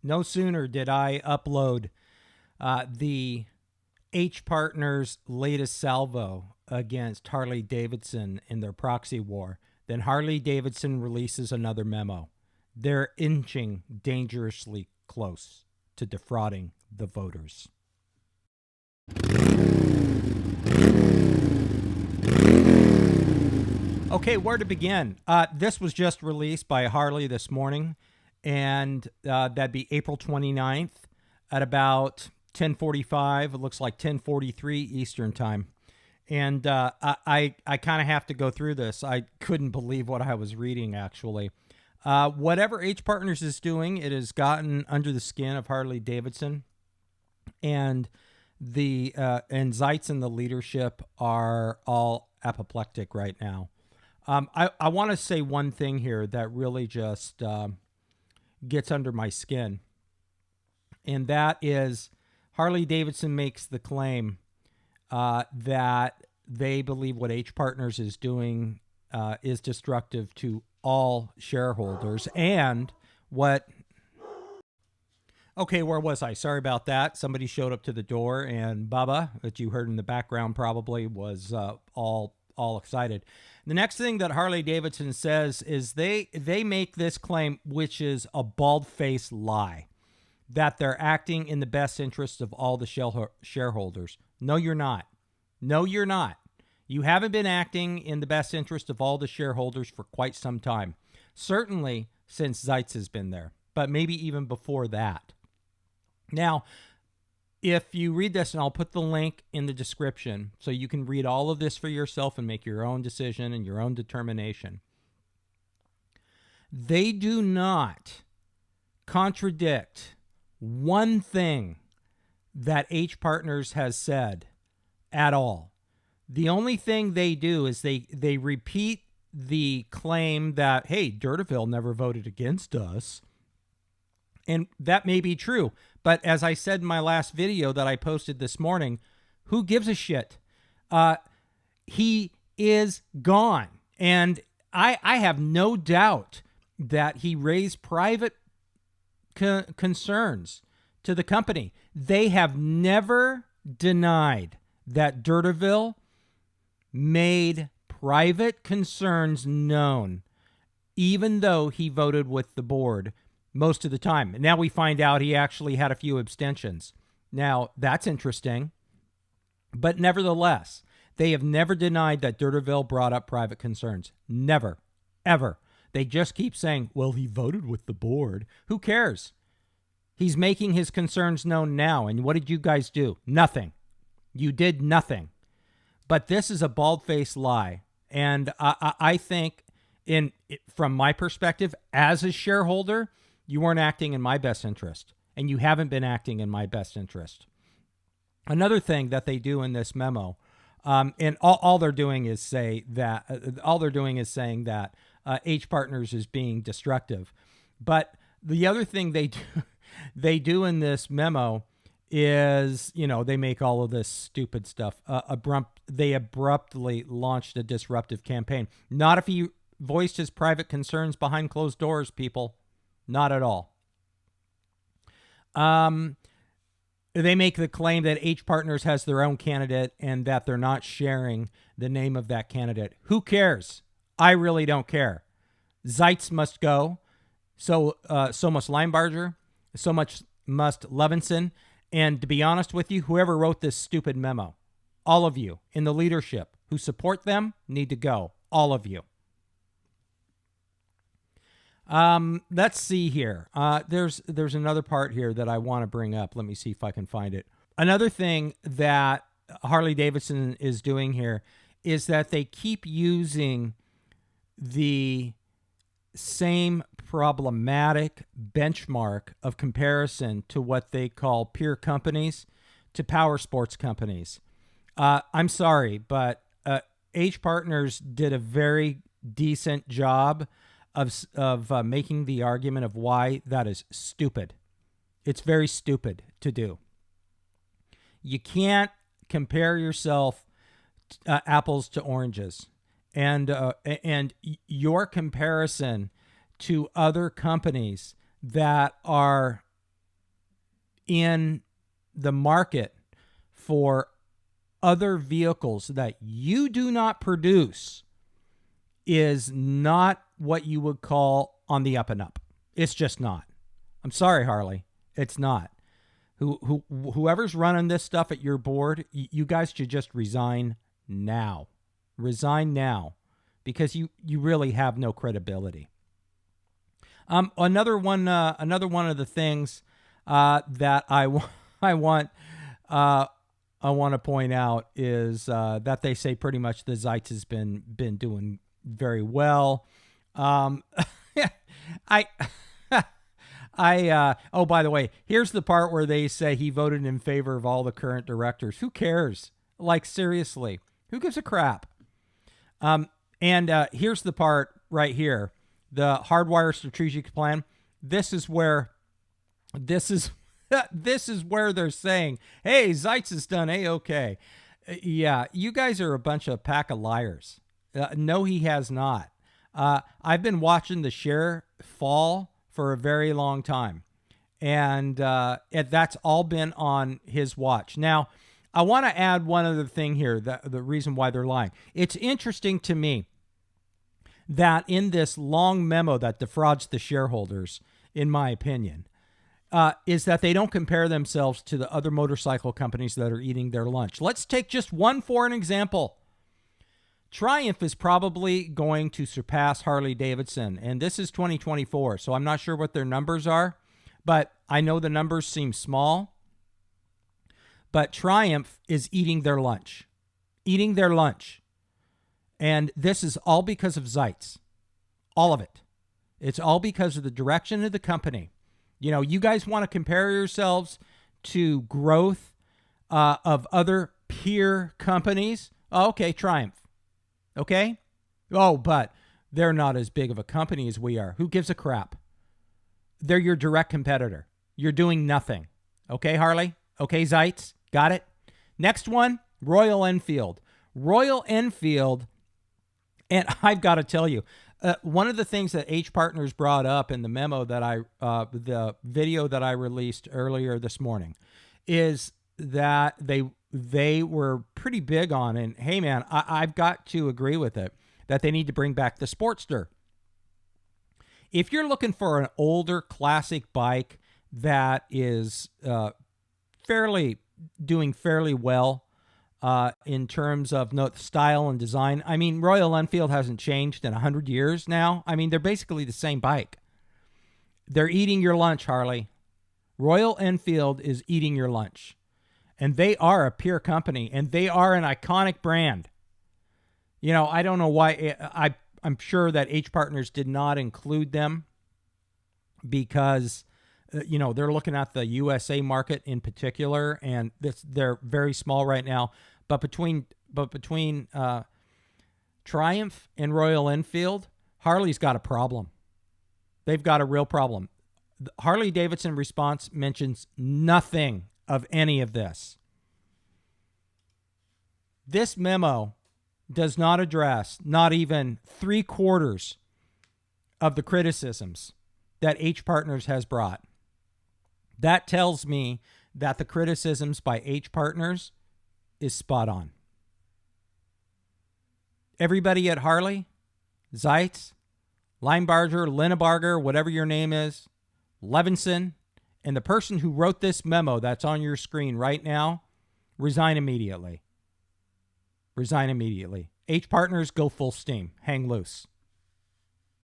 No sooner did I upload the H Partners' latest salvo against Harley Davidson in their proxy war than Harley Davidson releases another memo. They're inching dangerously close to defrauding the voters. Okay, where to begin? This was just released by Harley this morning, and that'd be April 29th at about 10:45. It looks like 10:43 Eastern time. And I kind of have to go through this. I couldn't believe what I was reading, actually. Whatever H Partners is doing, it has gotten under the skin of Harley Davidson. And and Zeitz and the leadership are all apoplectic right now. I want to say one thing here that really just gets under my skin. And that is Harley Davidson makes the claim that they believe what H Partners is doing is destructive to all shareholders. And what... Okay, where was I? Sorry about that. Somebody showed up to the door, and Bubba, that you heard in the background probably, was all excited. The next thing that Harley Davidson says is they make this claim, which is a bald-faced lie, that they're acting in the best interest of all the shareholders. No, you're not. No, you're not. You haven't been acting in the best interest of all the shareholders for quite some time. Certainly since Zeitz has been there, but maybe even before that. Now, if you read this, and I'll put the link in the description so you can read all of this for yourself and make your own decision and your own determination. They do not contradict one thing that H Partners has said at all. The only thing they do is they repeat the claim that, hey, Dirtiville never voted against us. And that may be true. But as I said in my last video that I posted this morning, who gives a shit? He is gone. And I have no doubt that he raised private concerns to the company. They have never denied that Dirtiville made private concerns known, even though he voted with the board most of the time. Now we find out he actually had a few abstentions. Now, that's interesting. But nevertheless, they have never denied that Dirtiville brought up private concerns. Never. Ever. They just keep saying, well, he voted with the board. Who cares? He's making his concerns known now. And what did you guys do? Nothing. You did nothing. But this is a bald-faced lie. And I think, from my perspective, as a shareholder, you weren't acting in my best interest, and you haven't been acting in my best interest. Another thing that they do in this memo, and all they're doing is saying that H Partners is being destructive. But the other thing they do in this memo is, they make all of this stupid stuff. They abruptly launched a disruptive campaign. Not if he voiced his private concerns behind closed doors, people. Not at all. They make the claim that H Partners has their own candidate and that they're not sharing the name of that candidate. Who cares? I really don't care. Zeitz must go. So must Linebarger. So much must Levinson. And to be honest with you, whoever wrote this stupid memo, all of you in the leadership who support them need to go. All of you. Let's see here. There's another part here that I want to bring up. Let me see if I can find it. Another thing that Harley Davidson is doing here is that they keep using the same problematic benchmark of comparison to what they call peer companies to power sports companies. I'm sorry, but H Partners did a very decent job of making the argument of why that is stupid. It's very stupid to do. You can't compare yourself apples to oranges, and your comparison to other companies that are in the market for other vehicles that you do not produce is not what you would call on the up and up. It's just not. I'm sorry, Harley. It's not. Whoever's running this stuff at your board, you guys should just resign now. Resign now, because you really have no credibility. Another one of the things that I want to point out is that they say pretty much the Zeitz has been doing very well. Oh, by the way, here's the part where they say he voted in favor of all the current directors. Who cares? Like, seriously, who gives a crap? And here's the part right here. The hardwire strategic plan. This is where they're saying, hey, Zeitz has done A-okay. Yeah, you guys are a bunch of pack of liars. No, he has not. I've been watching the share fall for a very long time, and that's all been on his watch. Now, I want to add one other thing here, the reason why they're lying. It's interesting to me that in this long memo that defrauds the shareholders, in my opinion, is that they don't compare themselves to the other motorcycle companies that are eating their lunch. Let's take just one for an example. Triumph is probably going to surpass Harley Davidson, and this is 2024, so I'm not sure what their numbers are, but I know the numbers seem small. But Triumph is eating their lunch. And this is all because of Zeitz. All of it. It's all because of the direction of the company. You know, you guys want to compare yourselves to growth of other peer companies. Oh, okay, Triumph. Okay? Oh, but they're not as big of a company as we are. Who gives a crap? They're your direct competitor. You're doing nothing. Okay, Harley? Okay, Zeitz? Got it? Next one, Royal Enfield. Royal Enfield, and I've got to tell you, one of the things that H Partners brought up in the memo that the video that I released earlier this morning, is that they were pretty big on, and hey man, I've got to agree with it, that they need to bring back the Sportster. If you're looking for an older classic bike that is doing fairly well in terms of style and design. I mean, Royal Enfield hasn't changed in 100 years now. I mean, they're basically the same bike. They're eating your lunch, Harley. Royal Enfield is eating your lunch. And they are a peer company, and they are an iconic brand. You know, I don't know why. I'm sure that H Partners did not include them because they're looking at the USA market in particular, and they're very small right now. But between Triumph and Royal Enfield, Harley's got a problem. They've got a real problem. The Harley Davidson response mentions nothing of any of this. This memo does not address not even 3/4 of the criticisms that H Partners has brought. That tells me that the criticisms by H Partners is spot on. Everybody at Harley, Zeitz, Linebarger, Linebarger, whatever your name is, Levinson, and the person who wrote this memo that's on your screen right now, resign immediately. Resign immediately. H Partners, go full steam. Hang loose.